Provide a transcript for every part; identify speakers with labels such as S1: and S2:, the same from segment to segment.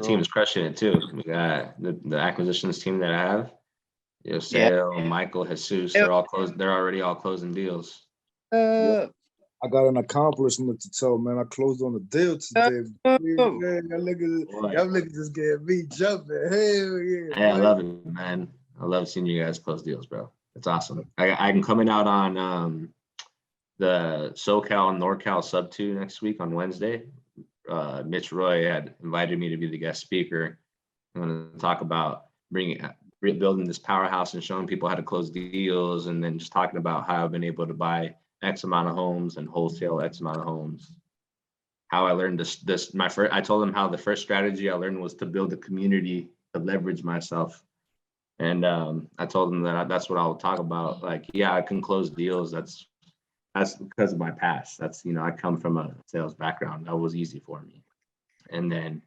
S1: team is crushing it too. We got the acquisitions team that I have.
S2: Yeah.
S1: Sale, Michael, Jesus, they're all closed. They're already all closing deals.
S3: I got an accomplishment to tell, man. I closed on a deal today. Man, y'all niggas just getting me jumping. Hell yeah.
S1: Hey, I love it, man. I love seeing you guys close deals, bro. It's awesome. I'm coming out on the SoCal and NorCal Sub 2 next week on Wednesday. Mitch Roy had invited me to be the guest speaker. I'm going to talk about rebuilding this powerhouse and showing people how to close deals, and then just talking about how I've been able to buy X amount of homes and wholesale X amount of homes. How I learned I told them how the first strategy I learned was to build a community to leverage myself. And I told them that's what I'll talk about. Like, yeah, I can close deals. That's because of my past. That's, I come from a sales background. That was easy for me. And then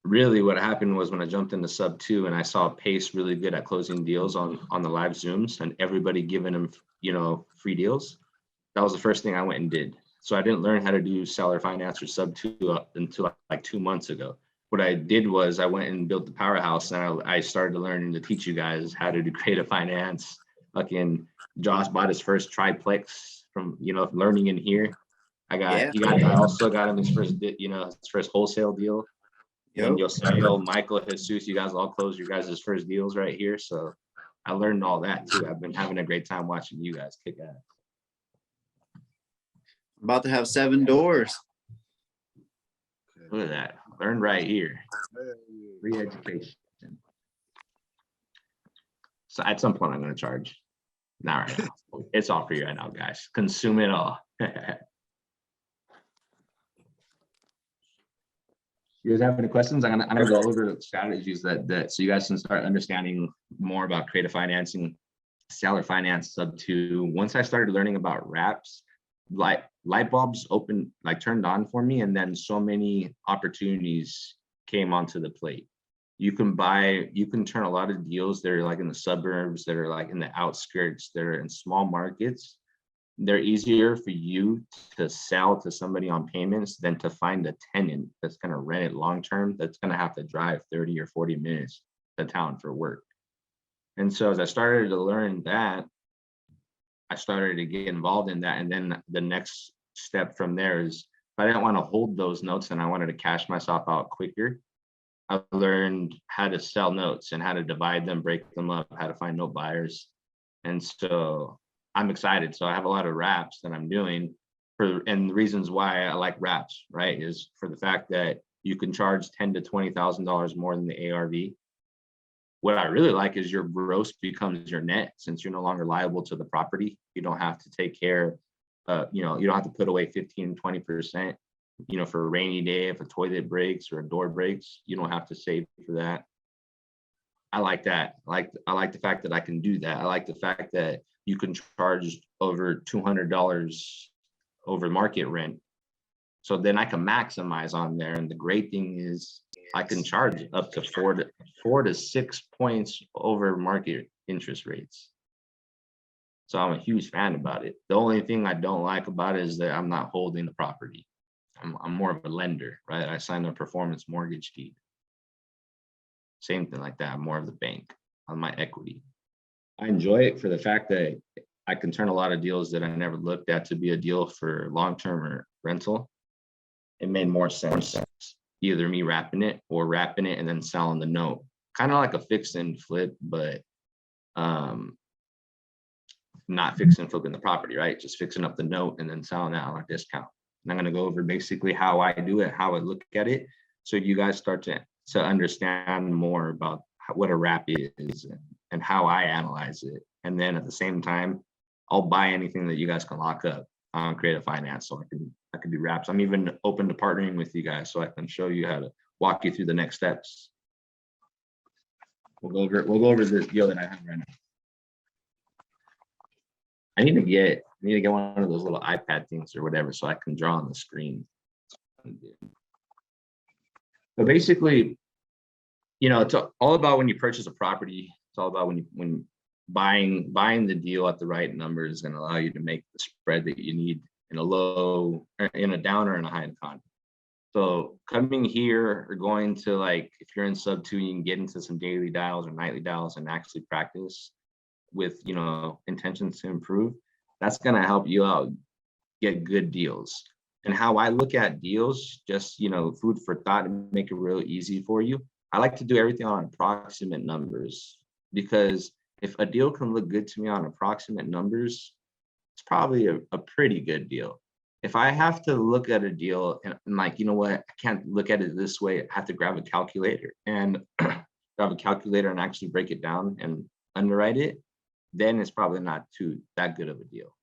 S1: really what happened was when I jumped into Sub 2 and I saw Pace really good at closing deals on the live Zooms and everybody giving them, free deals. That was the first thing I went and did. So I didn't learn how to do seller finance or Sub 2 until like 2 months ago. What I did was I went and built the powerhouse, and I started learning to teach you guys how to do creative finance. Fucking Josh bought his first triplex from, learning in here. I also got him his first wholesale deal. Yep. And Yosel, Michael, Jesus, you guys all closed your guys' first deals right here. So I learned all that too. I've been having a great time watching you guys kick ass.
S2: About to have 7 doors.
S1: Look at that. Learn right here. Free education. So at some point I'm going to charge. Not right now. It's all free right now, guys. Consume it all. You guys have any questions? I'm gonna go over the strategies that so you guys can start understanding more about creative financing, seller finance, Sub 2. Once I started learning about wraps, light bulbs turned on for me, and then so many opportunities came onto the plate. You can turn a lot of deals that are like in the suburbs, that are like in the outskirts, that are in small markets. They're easier for you to sell to somebody on payments than to find a tenant that's going to rent it long term, that's going to have to drive 30 or 40 minutes to town for work. And so as I started to learn that, I started to get involved in that. And then the next step from there is, if I didn't want to hold those notes and I wanted to cash myself out quicker, I learned how to sell notes and how to divide them, break them up, how to find note buyers. And so I'm excited. So I have a lot of wraps that I'm doing and the reasons why I like wraps, right, is for the fact that you can charge $10,000 to $20,000 more than the ARV. What I really like is your gross becomes your net, since you're no longer liable to the property. You don't have to take care, you don't have to put away 15, 20%, for a rainy day, if a toilet breaks or a door breaks, you don't have to save for that. I like that. I like the fact that I can do that. I like the fact that you can charge over $200 over market rent. So then I can maximize on there. And the great thing is I can charge up to 4 to 6 points over market interest rates. So I'm a huge fan about it. The only thing I don't like about it is that I'm not holding the property. I'm more of a lender, right? I signed a performance mortgage deed. Same thing like that. I'm more of the bank on my equity. I enjoy it for the fact that I can turn a lot of deals that I never looked at to be a deal for long-term or rental. It made more sense, either me wrapping it and then selling the note. Kind of like a fix and flip, but not fix and flipping the property, right? Just fixing up the note and then selling that on a discount. And I'm going to go over basically how I do it, how I look at it, so you guys start to understand more about what a wrap is and how I analyze it. And then at the same time, I'll buy anything that you guys can lock up on creative finance, so I can do wraps. I'm even open to partnering with you guys, so I can show you how to walk you through the next steps. We'll go over this deal that I have right now. I need to get one of those little iPad things or whatever, so I can draw on the screen. But basically, it's all about when you purchase a property. It's all about when buying the deal at the right number is going to allow you to make the spread that you need in a down or in a high economy. So coming here or going to, like, if you're in sub 2, you can get into some daily dials or nightly dials and actually practice with, you know, intentions to improve. That's gonna help you out get good deals. And how I look at deals, just, you know, food for thought and make it real easy for you. I like to do everything on approximate numbers, because if a deal can look good to me on approximate numbers, it's probably a pretty good deal. If I have to look at a deal and like, you know what, I can't look at it this way, I have to grab a calculator and grab a calculator and actually break it down and underwrite it, then it's probably not that good of a deal.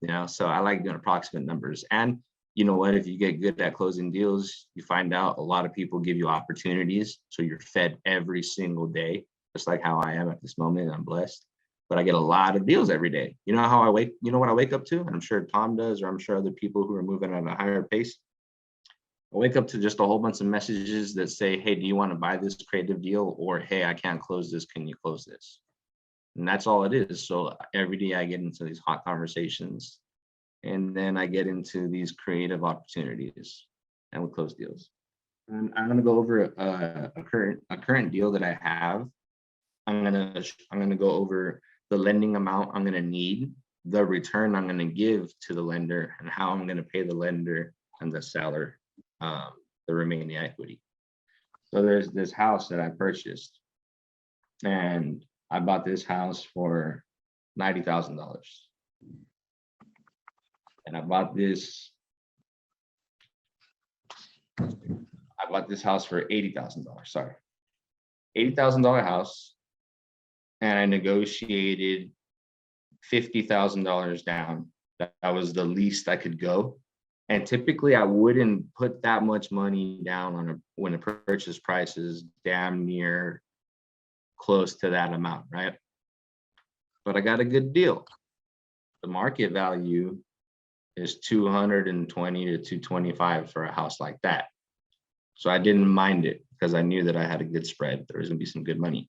S1: You know, so I like doing approximate numbers. And you know what, if you get good at closing deals, you find out a lot of people give you opportunities. So you're fed every single day, just like how I am at this moment. I'm blessed, but I get a lot of deals every day. You know how you know what I wake up to? And I'm sure Tom does, or I'm sure other people who are moving at a higher pace. I wake up to just a whole bunch of messages that say, hey, do you want to buy this creative deal? Or, hey, I can't close this. Can you close this? And that's all it is. So every day I get into these hot conversations, and then I get into these creative opportunities and we close deals. And I'm gonna go over a current deal that I have. I'm gonna go over the lending amount I'm gonna need, the return I'm gonna give to the lender, and how I'm gonna pay the lender and the seller the remaining equity. So there's this house that I purchased, and I bought this house for $90,000. And I bought this house for $80,000. Sorry, $80,000 house, and I negotiated $50,000 down. That was the least I could go. And typically, I wouldn't put that much money down on when a purchase price is damn near close to that amount, right? But I got a good deal. The market value is 220 to 225 for a house like that. So I didn't mind it because I knew that I had a good spread. There was gonna be some good money.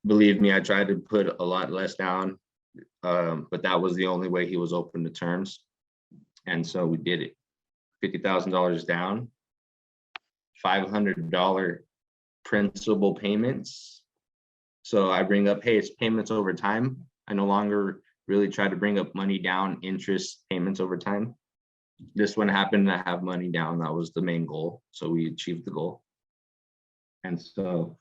S1: Believe me, I tried to put a lot less down, but that was the only way he was open to terms. And so we did it. $50,000 down, $500 principal payments. So I bring up, hey, it's payments over time. I no longer really try to bring up money down, interest payments over time. This one happened to have money down. That was the main goal. So we achieved the goal. And so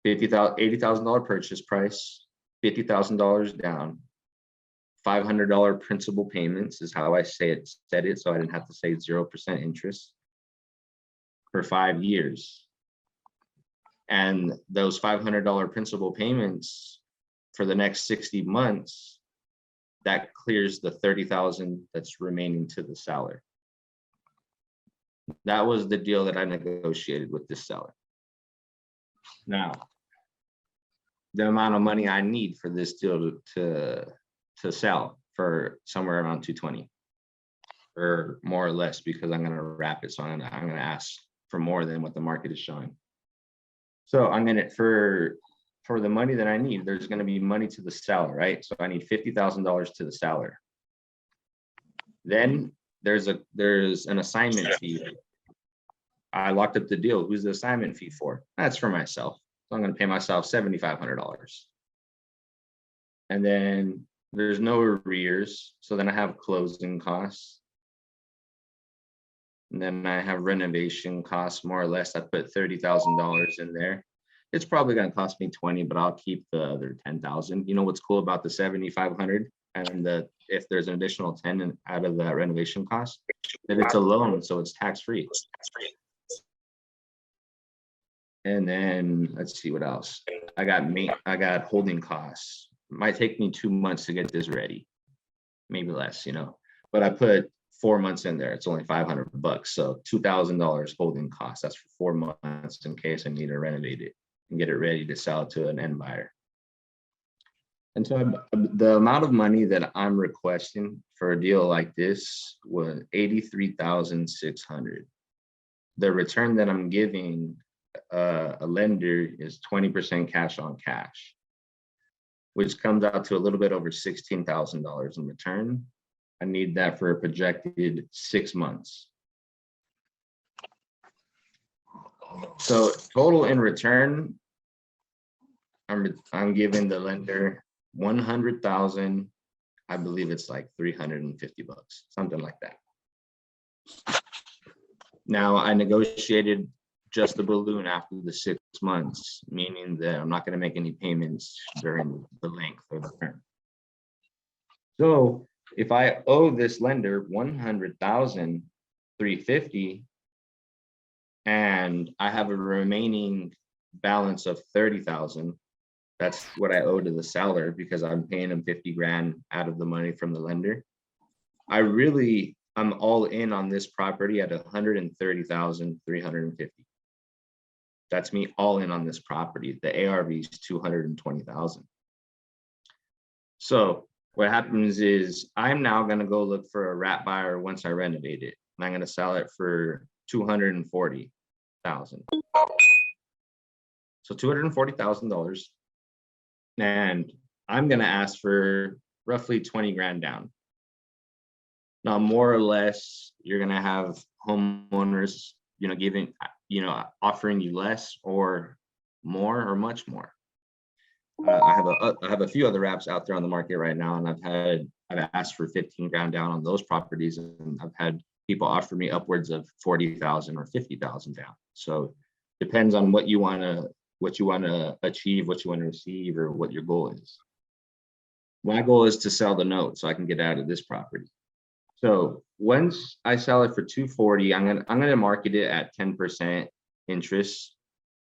S1: $80,000 purchase price, $50,000 down, $500 principal payments is how I said it. So I didn't have to say 0% interest for 5 years. And those $500 principal payments for the next 60 months, that clears the $30,000 that's remaining to the seller. That was the deal that I negotiated with this seller. Now, the amount of money I need for this deal to sell for somewhere around 220, or more or less, because I'm going to wrap it. So I'm going to ask for more than what the market is showing. So I'm going to, for the money that I need, there's going to be money to the seller, right? So I need $50,000 to the seller. Then there's an assignment fee. I locked up the deal. Who's the assignment fee for? That's for myself. So I'm going to pay myself $7,500. And then there's no arrears. So then I have closing costs. And then I have renovation costs, more or less. I put $30,000 in there. It's probably going to cost me 20, but I'll keep the other 10,000. You know what's cool about the 7,500, and if there's an additional 10 out of that renovation cost, that it's a loan, so it's tax free. And then let's see what else. I got holding costs. Might take me 2 months to get this ready, maybe less, you know. But I put 4 months in there. It's only $500, so $2,000 holding costs. That's for 4 months in case I need to renovate it and get it ready to sell it to an end buyer. And so the amount of money that I'm requesting for a deal like this was $83,600. The return that I'm giving a lender is 20% cash on cash, which comes out to a little bit over $16,000 in return. I need that for a projected 6 months. So total in return, I'm giving the lender 100,000. I believe it's like 350 bucks, something like that. Now I negotiated just the balloon after the 6 months, meaning that I'm not going to make any payments during the length of the term. So if I owe this lender 100,350 and I have a remaining balance of 30,000, that's what I owe to the seller because I'm paying him 50 grand out of the money from the lender. I'm all in on this property at 130,350. That's me all in on this property. The ARV is 220,000. So what happens is I'm now going to go look for a wrap buyer once I renovate it, and I'm going to sell it for 240,000. So $240,000, and I'm going to ask for roughly 20 grand down. Now, more or less, you're going to have homeowners, offering you less or more or much more. I have a few other wraps out there on the market right now, and I've asked for 15 grand down on those properties, and I've had people offer me upwards of 40,000 or 50,000 down. So depends on what you want to achieve, what you want to receive, or what your goal is. My goal is to sell the note so I can get out of this property. So once I sell it for 240, I'm gonna market it at 10% interest.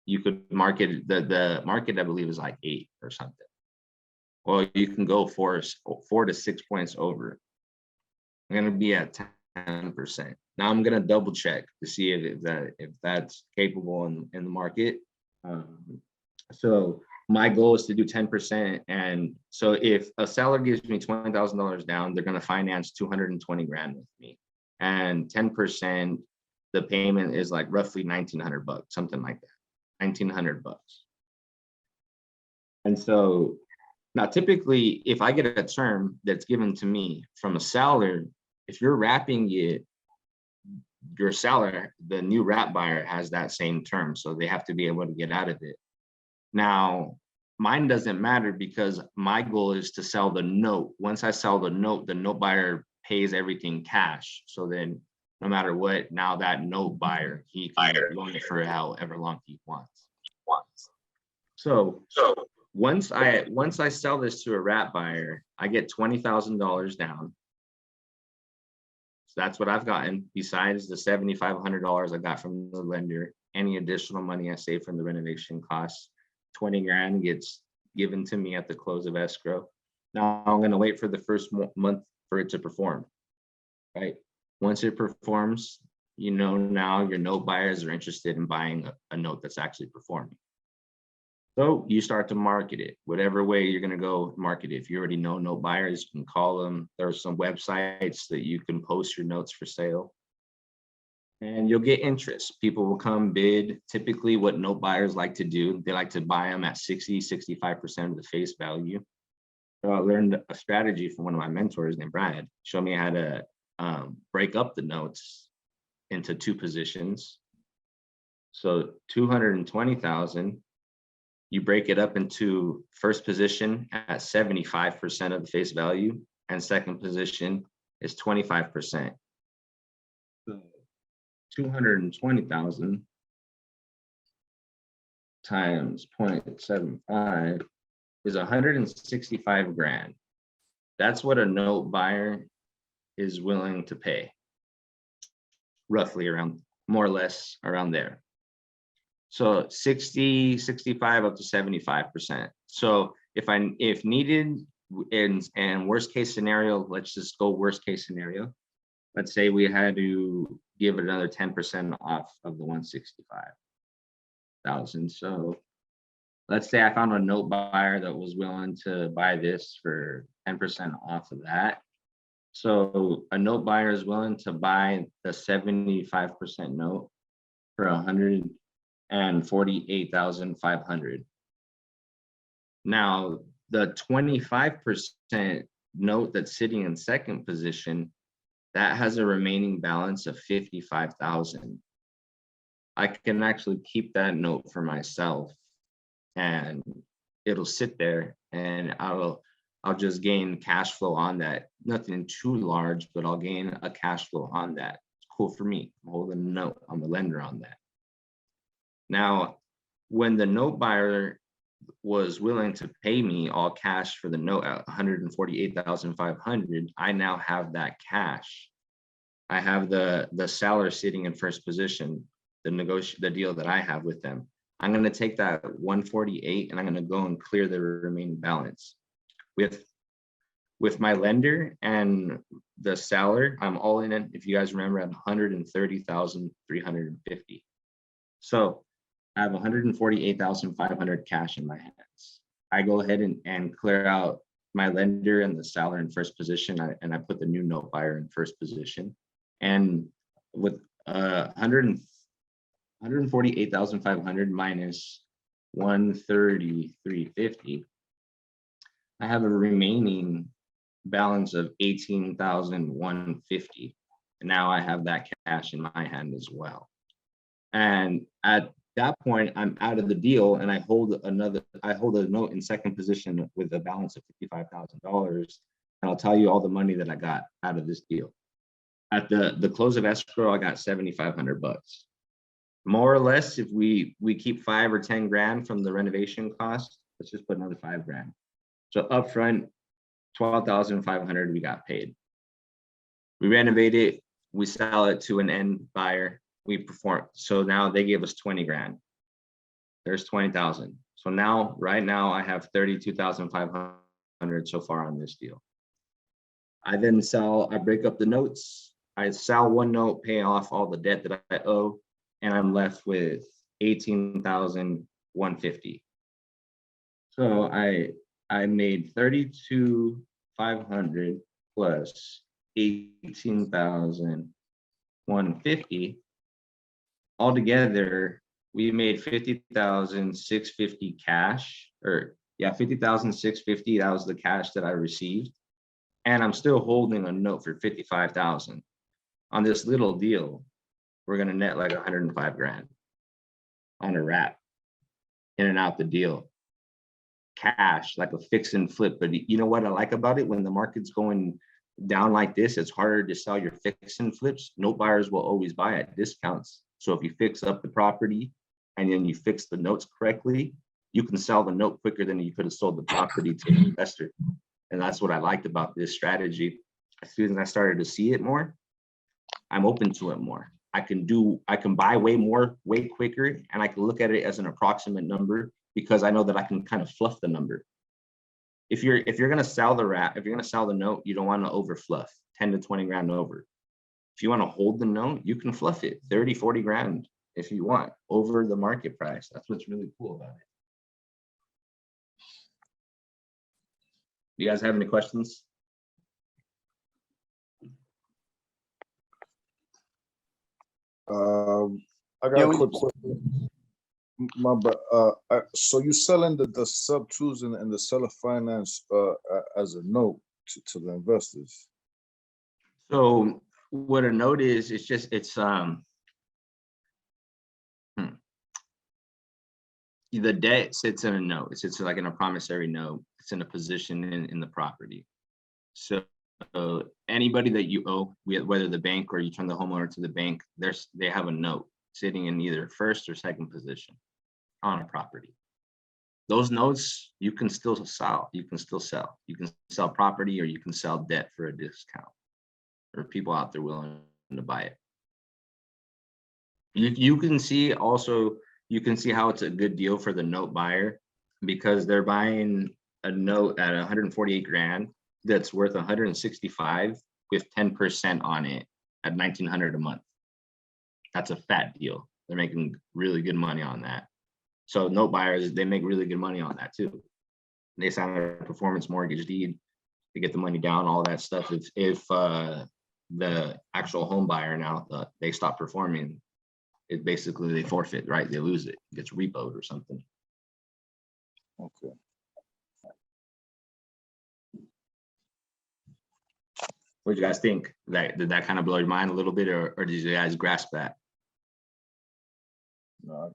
S1: You could market the market, I believe, is like 8 or something. Well, you can go 4 to 6 points over. I'm gonna be at 10%. Now I'm gonna double check to see if that's capable in the market. So my goal is to do 10%. And so if a seller gives me $20,000 down, they're going to finance 220 grand with me. And 10%, the payment is like roughly 1,900 bucks, something like that, 1,900 bucks. And so now typically, if I get a term that's given to me from a seller, if you're wrapping it, your seller, the new wrap buyer, has that same term. So they have to be able to get out of it. Now, mine doesn't matter because my goal is to sell the note. Once I sell the note buyer pays everything cash. So then no matter what, now that note buyer, he can go in for however long he wants. So once I sell this to a wrap buyer, I get $20,000 down. So that's what I've gotten besides the $7,500 I got from the lender. Any additional money I save from the renovation costs, 20 grand gets given to me at the close of escrow. Now I'm going to wait for the first month for it to perform, right? Once it performs, now your note buyers are interested in buying a note that's actually performing. So you start to market it, whatever way you're going to go market it. If you already know note buyers, you can call them. There are some websites that you can post your notes for sale. And you'll get interest. People will come bid. Typically what note buyers like to do, they like to buy them at 65% of the face value. So I learned a strategy from one of my mentors named Brad, showed me how to break up the notes into 2 positions. So 220,000, you break it up into first position at 75% of the face value, and second position is 25%. 220,000 times 0.75 is 165 grand. That's what a note buyer is willing to pay, roughly around, more or less around there. So 60, 65 up to 75%. So if needed, and worst case scenario, let's just go worst case scenario. Let's say we had to give it another 10% off of the 165,000. So let's say I found a note buyer that was willing to buy this for 10% off of that. So a note buyer is willing to buy the 75% note for 148,500. Now the 25% note that's sitting in second position, that has a remaining balance of 55,000. I can actually keep that note for myself, and it'll sit there, and I'll just gain cash flow on that. Nothing too large, but I'll gain a cash flow on that. It's cool for me. I'm holding a note. I'm the lender on that. Now, when the note buyer was willing to pay me all cash for the note at 148,500, I now have that cash. I have the seller sitting in first position, the deal that I have with them. I'm going to take that 148 and I'm going to go and clear the remaining balance. With my lender and the seller, I'm all in it. If you guys remember, at 130,350. So I have 148,500 cash in my hands. I go ahead and clear out my lender and the seller in first position, and I put the new note buyer in first position. And with 148,500 minus 130,350, I have a remaining balance of 18,150. And now I have that cash in my hand as well. And at that point, I'm out of the deal, and I hold a note in second position with a balance of $55,000. And I'll tell you all the money that I got out of this deal. At the close of escrow, I got $7,500. More or less, if we keep 5 or 10 grand from the renovation cost, let's just put another 5 grand. So upfront, 12,500 we got paid. We renovate it, we sell it to an end buyer, we perform. So now they gave us 20 grand. There's 20,000. So now, right now, I have 32,500 so far on this deal. I then I break up the notes. I sell one note, pay off all the debt that I owe, and I'm left with 18,150. So I made 32,500 plus 18,150. Altogether, we made 50,650 cash, or yeah, 50,650. That was the cash that I received. And I'm still holding a note for 55,000. On this little deal, we're gonna net like 105 grand on a wrap, in and out the deal. Cash, like a fix and flip. But you know what I like about it? When the market's going down like this, it's harder to sell your fix and flips. Note buyers will always buy at discounts. So if you fix up the property and then you fix the notes correctly, you can sell the note quicker than you could have sold the property to an investor. And that's what I liked about this strategy. As soon as I started to see it more, I'm open to it more. I can buy way quicker, and I can look at it as an approximate number because I know that I can kind of fluff the number. If you're gonna sell the note, you don't want to over fluff 10 to 20 grand over. If you want to hold the note, you can fluff it 30, 40 grand if you want over the market price. That's what's really cool about it. You guys have any questions?
S3: I got a quick question. So you selling the sub twos and the seller finance as a note to the investors?
S1: So what a note is, it's the debt sits in a note. It sits like in a promissory note. It's in a position in the property. So anybody that you owe, whether the bank or you turn the homeowner to the bank, they have a note sitting in either first or second position on a property. Those notes you can still sell. You can sell property, or you can sell debt for a discount. There are people out there willing to buy it. You can see also, you can see how it's a good deal for the note buyer, because they're buying a note at 148 grand that's worth 165 with 10% on it at 1,900 a month. That's a fat deal. They're making really good money on that. So note buyers, they make really good money on that too. They sign a performance mortgage deed to get the money down, all that stuff. If the actual home buyer now, they stop performing, it basically they forfeit, right? They lose it. It gets repoed or something.
S3: Okay.
S1: What do you guys think? Did that kind of blow your mind a little bit, or did you guys grasp that?
S3: No,